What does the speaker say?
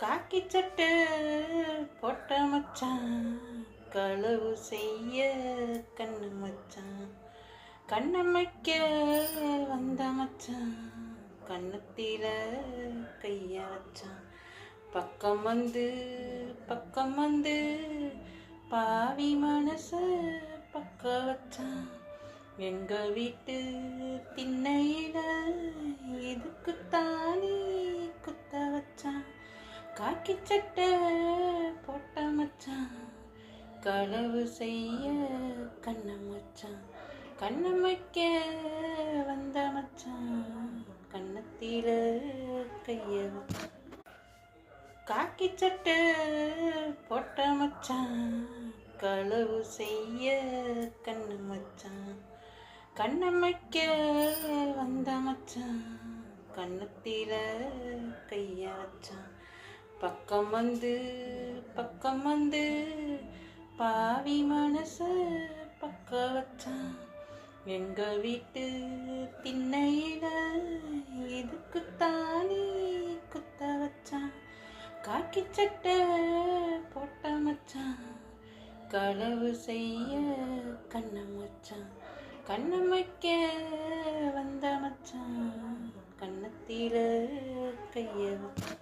காக்கி சட்டை போட்ட மச்சான், களவு செய்ய கண்ணு மச்சான், கண்ணமைக்க வந்த மச்சான், கண்ணத்தில கைய வச்சான். பக்கம் வந்து பாவி மனச பக்க வச்சான். எங்க வீட்டு திண்ணையில இதுக்குத்தானே குத்த வச்சான். காக்கி சட்டை போட்ட மச்சான், களவு செய்ய கண்ணம் வச்சான், கண்ணமைக்க வந்த மச்சான், கண்ணத்தில கைய வச்சான். காக்கி சட்டை போட்ட மச்சான், களவு செய்ய கண்ணு மச்சான், கண்ணமைக்க வந்த மச்சான், கண்ணத்தில கைய வச்சான். பக்கம் வந்து பாவி மனச பக்க வச்சான். எங்க வீட்டு திண்ணையில இதுக்குத்தானே குத்த வச்சான். காக்கி சட்டை போட்ட மச்சான், களவு செய்ய கண்ணம் வச்சான், கண்ணமைக்க வந்த மச்சான், கண்ணத்தில கைய வச்சான்.